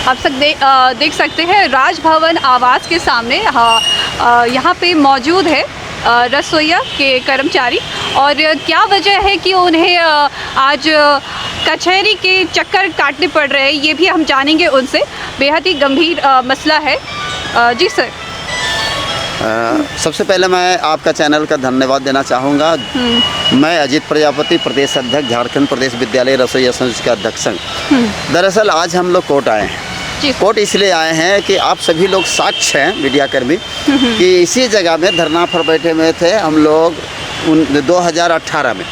आप सब देख सकते हैं राजभवन आवास के सामने यहाँ पे मौजूद है रसोइया के कर्मचारी। और क्या वजह है कि उन्हें आज कचहरी के चक्कर काटने पड़ रहे हैं, ये भी हम जानेंगे उनसे। बेहद ही गंभीर मसला है। जी सर। सबसे पहले मैं आपका चैनल का धन्यवाद देना चाहूँगा। मैं अजीत प्रजापति, प्रदेश अध्यक्ष, झारखंड प्रदेश विद्यालय रसोइया संघ का अध्यक्ष। दरअसल आज हम लोग कोर्ट आए हैं। कोर्ट इसलिए आए हैं कि आप सभी लोग साक्ष्य हैं, मीडियाकर्मी, कि इसी जगह में धरना पर बैठे हुए थे हम लोग 2018 में।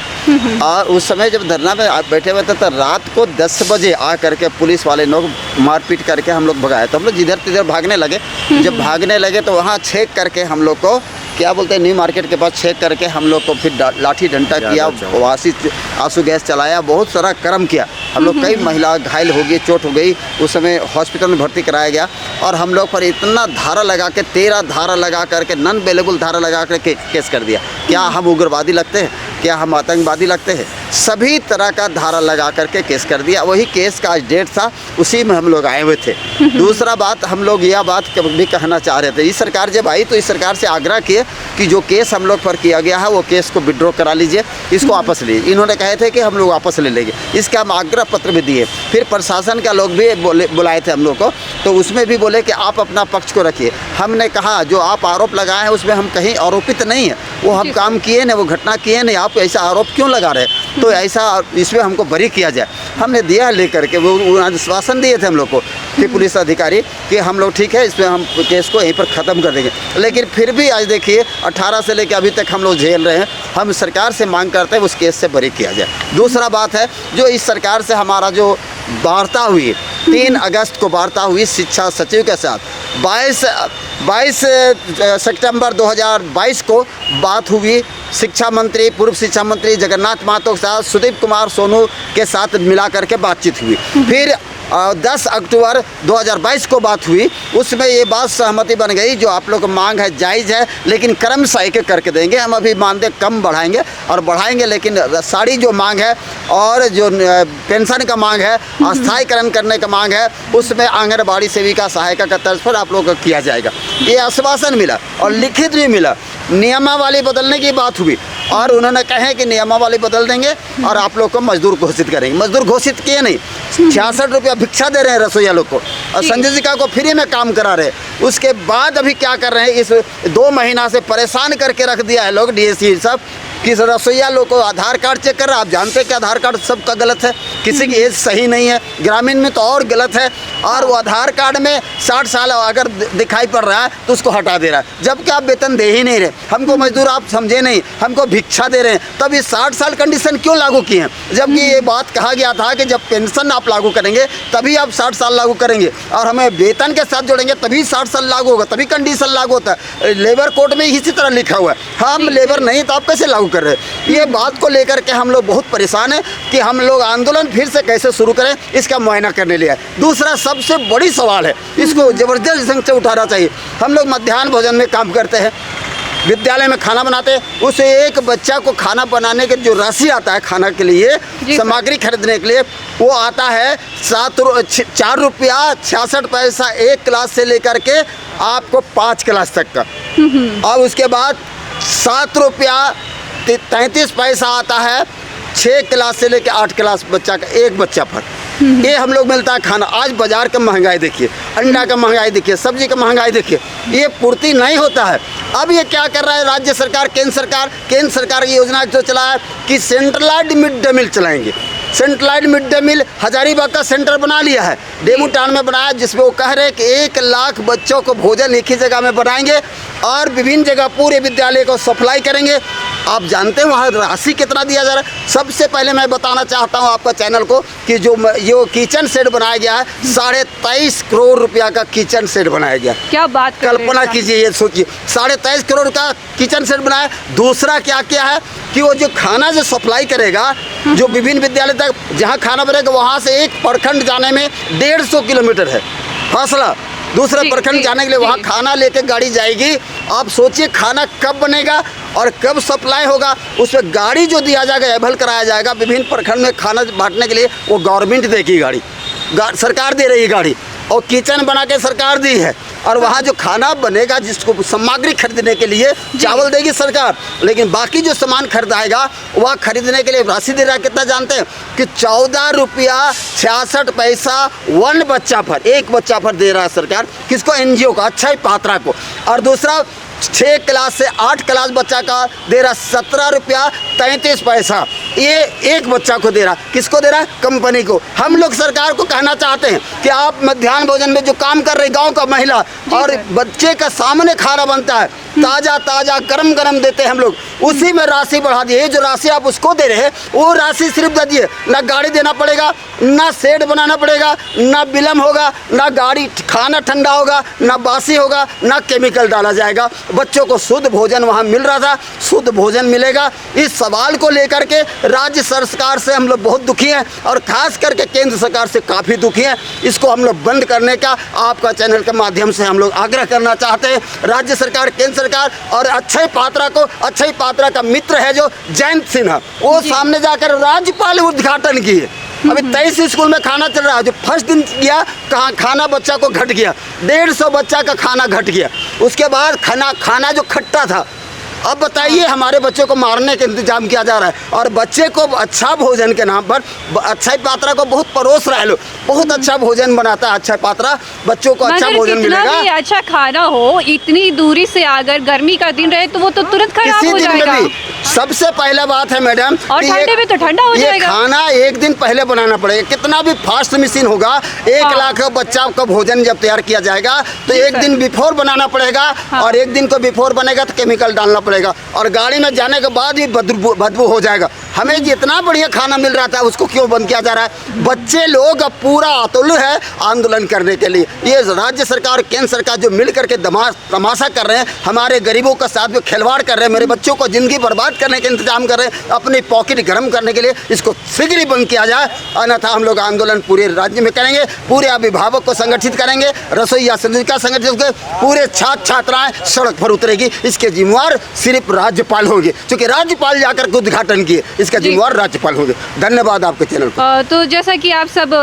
और उस समय जब धरना में बैठे हुए थे तो रात को 10 बजे आ करके पुलिस वाले लोग मारपीट करके हम लोग भगाए। तो हम लोग जिधर तिधर भागने लगे। जब भागने लगे तो वहाँ छेक करके हम लोग को, क्या बोलते हैं, न्यू मार्केट के पास छेक करके हम लोग को फिर लाठी डंडा किया, वासी आंसू गैस चलाया, बहुत सारा कर्म किया। हम लोग कई महिला घायल हो गई, चोट हो गई। उस समय हॉस्पिटल में भर्ती कराया गया और हम लोग पर इतना धारा लगा के 13 धारा लगा करके नॉन अवेलेबल धारा लगा करके केस कर दिया। क्या हम उग्रवादी लगते हैं? क्या हम आतंकवादी लगते हैं? सभी तरह का धारा लगा करके केस कर दिया। वही केस का आज डेट था, उसी में हम लोग आए हुए थे। दूसरा बात, हम लोग यह बात भी कहना चाह रहे थे, इस सरकार जब आई तो इस सरकार से आग्रह किए कि जो केस हम लोग पर किया गया है वो केस को विड्रॉ करा लीजिए, इसको वापस लीजिए। इन्होंने कहे थे कि हम लोग वापस ले लेंगे, इसका हम आग्रह पत्र भी दिए। फिर प्रशासन का लोग भी बुलाए थे हम लोग को, तो उसमें भी बोले कि आप अपना पक्ष को रखिए। हमने कहा जो आप आरोप लगाए हैं उसमें हम कहीं आरोपित नहीं है, वो हम काम किए ना, वो घटना किए नहीं, आप ऐसा आरोप क्यों लगा रहे हैं? तो ऐसा इसमें हमको बरी किया जाए। हमने दिया लेकर के, वो आश्वासन दिए थे हम लोग को कि पुलिस अधिकारी कि हम लोग ठीक है, इसमें हम केस को यहीं पर ख़त्म कर देंगे। लेकिन फिर भी आज देखिए 18 से लेकर अभी तक हम लोग झेल रहे हैं। हम सरकार से मांग करते हैं उस केस से बरी किया जाए। दूसरा बात है, जो इस सरकार से हमारा जो वार्ता हुई 3 अगस्त को वार्ता हुई शिक्षा सचिव के साथ, 22 सितंबर 2022 को बात हुई शिक्षा मंत्री, पूर्व शिक्षा मंत्री जगन्नाथ महतो के साथ, सुदीप कुमार सोनू के साथ मिला करके बातचीत हुई। फिर 10 अक्टूबर 2022 को बात हुई, उसमें ये बात सहमति बन गई जो आप लोग मांग है जायज़ है, लेकिन क्रमशः एक करके देंगे। हम अभी मानदेय कम बढ़ाएंगे और बढ़ाएंगे, लेकिन सारी जो मांग है और जो पेंशन का मांग है, अस्थायीकरण करने का मांग है, उसमें आंगनबाड़ी सेविका सहायिका का तर्ज पर आप लोग को किया जाएगा। ये आश्वासन मिला और लिखित भी मिला। नियमावली बदलने की बात हुई और उन्होंने कहे कि नियमावली बदल देंगे और आप लोग को मजदूर घोषित करेंगे। मजदूर घोषित किए नहीं, 66 रुपया भिक्षा दे रहे हैं रसोईया लोग को और संजीविका को फ्री में काम करा रहे हैं। उसके बाद अभी क्या कर रहे हैं, इस 2 महीना से परेशान करके रख दिया है लोग डीएससी सब कि रसोईया लोग को आधार कार्ड चेक कर रहा है। आप जानते हैं कि आधार कार्ड सबका गलत है, किसी की एज सही नहीं है, ग्रामीण में तो और गलत है। और वो आधार कार्ड में 60 साल अगर दिखाई पड़ रहा है तो उसको हटा दे रहा है, जबकि आप वेतन दे ही नहीं रहे। हमको मजदूर आप समझे नहीं, हमको भिक्षा दे रहे हैं। तब ये 60 साल कंडीशन क्यों लागू किए हैं, जबकि ये बात कहा गया था कि जब पेंशन आप लागू करेंगे तभी आप 60 साल लागू करेंगे और हमें वेतन के साथ जोड़ेंगे तभी 60 साल लागू होगा, तभी कंडीशन लागू होता है। लेबर कोड में इसी तरह लिखा हुआ है। हम लेबर नहीं तो आप कैसे लागू कर रहे हैं? ये बात को लेकर के हम लोग बहुत परेशान हैं कि हम लोग आंदोलन फिर से कैसे शुरू करें, इसका मुआयना करने लिया है। दूसरा सबसे बड़ी सवाल है, इसको जबरदस्त ढंग से उठाना चाहिए। हम लोग मध्याह्न भोजन में काम करते हैं, विद्यालय में खाना बनाते हैं, उस एक बच्चा को खाना बनाने के जो राशि आता है खाना के लिए, सामग्री खरीदने के लिए, वो आता है 4 रुपया 66 पैसा एक क्लास से लेकर के आपको 5 क्लास तक का। और उसके बाद 7 रुपया 33 पैसा आता है 6 क्लास से लेकर 8 क्लास बच्चा का, एक बच्चा पर। ये हम लोग मिलता है खाना। आज बाजार का महंगाई देखिए, अंडा का महंगाई देखिए, सब्जी का महंगाई देखिए, ये पूर्ति नहीं होता है। अब ये क्या कर रहा है राज्य सरकार, केंद्र सरकार की योजना जो चला है कि सेंट्रलाइज्ड मिड डे मील चलाएंगे। Centralized mid day meal Hazaribagh का सेंटर बना लिया है, डेमू टाउन में बनाया, जिसमें वो कह रहे हैं कि 1 लाख बच्चों को भोजन एक ही जगह में बनाएंगे और विभिन्न जगह पूरे विद्यालय को सप्लाई करेंगे। आप जानते हैं वहाँ राशि कितना दिया जा रहा है? सबसे पहले मैं बताना चाहता हूँ आपका चैनल को कि जो किचन सेट बनाया गया है, 23.5 करोड़ रुपया का किचन सेट बनाया गया। क्या बात, कल्पना कीजिए, ये सोचिए 23.5 करोड़ का किचन सेट बनाया। दूसरा क्या किया है कि वो जो खाना जो सप्लाई करेगा, जो विभिन्न विद्यालय तक जहाँ खाना बनेगा, वहाँ से एक प्रखंड जाने में 150 किलोमीटर है फासला। दूसरे प्रखंड जाने के लिए वहाँ खाना लेके गाड़ी जाएगी। आप सोचिए खाना कब बनेगा और कब सप्लाई होगा। उसमें गाड़ी जो दिया जाएगा, एबल कराया जाएगा विभिन्न प्रखंड में खाना बांटने के लिए, वो गवर्नमेंट देगी गाड़ी, सरकार दे रही है गाड़ी। और किचन बना के सरकार दी है, और वहाँ जो खाना बनेगा जिसको सामग्री खरीदने के लिए चावल देगी सरकार, लेकिन बाकी जो सामान खरीदाएगा वह खरीदने के लिए राशि दे रहा है कितना जानते हैं कि 14 रुपया 66 पैसा वन बच्चा पर, एक बच्चा पर दे रहा है सरकार। किसको? एनजीओ को, अक्षय पात्रा को। और दूसरा 6 क्लास से 8 क्लास बच्चा का दे रहा 17 रुपया 33 पैसा, ये एक बच्चा को दे रहा। किसको दे रहा है? कंपनी को। हम लोग सरकार को कहना चाहते हैं कि आप मध्याह्न भोजन में जो काम कर रहे गांव का महिला और बच्चे का सामने खाना बनता है, ताज़ा ताज़ा गरम गरम देते हैं हम लोग, उसी में राशि बढ़ा दिए। ये जो राशि आप उसको दे रहे हैं वो राशि सिर्फ दे दिए, ना गाड़ी देना पड़ेगा, ना सेट बनाना पड़ेगा, ना विलम्ब होगा, ना गाड़ी खाना ठंडा होगा, ना बासी होगा, ना केमिकल डाला जाएगा। बच्चों को शुद्ध भोजन वहाँ मिल रहा था, शुद्ध भोजन मिलेगा। इस सवाल को लेकर के राज्य सरकार से हम लोग बहुत दुखी हैं और खास करके केंद्र सरकार से काफ़ी दुखी हैं। इसको हम लोग बंद करने का आपका चैनल के माध्यम से हम लोग आग्रह करना चाहते हैं। राज्य सरकार, केंद्र सरकार और अक्षय पात्रा को, अक्षय पात्रा का मित्र है जो जयंत सिन्हा, वो सामने जाकर राज्यपाल उद्घाटन किए। अभी 23 स्कूल में खाना चल रहा है, जो फर्स्ट दिन गया कहाँ खाना बच्चा को घट गया, 150 बच्चा का खाना घट गया। उसके बाद खाना जो खट्टा था, अब बताइए हमारे बच्चों को मारने का इंतजाम किया जा रहा है। और बच्चे को अच्छा भोजन के नाम पर अक्षय पात्रा को बहुत परोस रहा है लोग, बहुत अच्छा भोजन बनाता है अक्षय पात्रा, बच्चों को अच्छा भोजन मिलेगा। भी अच्छा खाना हो, इतनी दूरी से अगर गर्मी का दिन रहे तो वो तो तुरंत खराब हो जाएगा। सबसे पहला बात है मैडम, और ठंडे में तो ठंडा हो जाएगा। खाना एक दिन पहले बनाना पड़ेगा। कितना भी फास्ट मशीन होगा, 1 लाख बच्चा का भोजन जब तैयार किया जाएगा तो एक दिन बिफोर बनाना पड़ेगा, और एक दिन को बिफोर बनेगा तो केमिकल डालना पड़ेगा, और गाड़ी में जाने के बाद भी बदबू हो जाएगा। हमें जितना बढ़िया खाना मिल रहा था उसको क्यों बंद किया जा रहा है? बच्चे लोग अब पूरा आतुल है आंदोलन करने के लिए। ये राज्य सरकार, केंद्र सरकार जो मिल करके तमाशा कर रहे हैं, हमारे गरीबों का साथ में खिलवाड़ कर रहे हैं, मेरे बच्चों को ज़िंदगी बर्बाद करने के इंतजाम कर रहे हैं, अपनी पॉकेट गर्म करने के लिए। इसको शीघ्र ही बंद किया जाए, अन्यथा हम लोग आंदोलन पूरे राज्य में करेंगे। पूरे अभिभावक को संगठित करेंगे, रसोईया संघ संगठित होकर पूरे छात्र छात्राएं सड़क पर उतरेगी। इसके जिम्मेवार सिर्फ राज्यपाल होंगे, क्योंकि राज्यपाल जाकर के उद्घाटन किए, इसका जिम्मेवार राज्यपाल होंगे। धन्यवाद आपके चैनल को। तो जैसा कि आप सब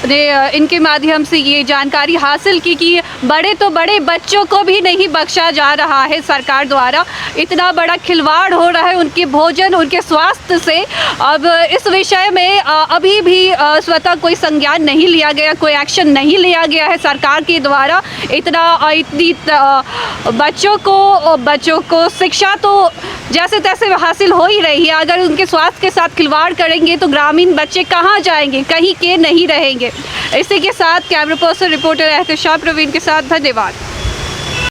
ने इनके माध्यम से ये जानकारी हासिल की कि बड़े तो बड़े बच्चों को भी नहीं बख्शा जा रहा है सरकार द्वारा, इतना बड़ा खिलवाड़ हो रहा है उनके भोजन, उनके स्वास्थ्य से। अब इस विषय में अभी भी स्वतः कोई संज्ञान नहीं लिया गया, कोई एक्शन नहीं लिया गया है सरकार के द्वारा। इतनी बच्चों को शिक्षा तो जैसे तैसे हासिल हो ही रही है, अगर उनके स्वास्थ्य के साथ खिलवाड़ करेंगे तो ग्रामीण बच्चे कहाँ जाएंगे, कहीं के नहीं रहेंगे। इसी के साथ camera person reporter Ehtesham Praveen के साथ धन्यवाद।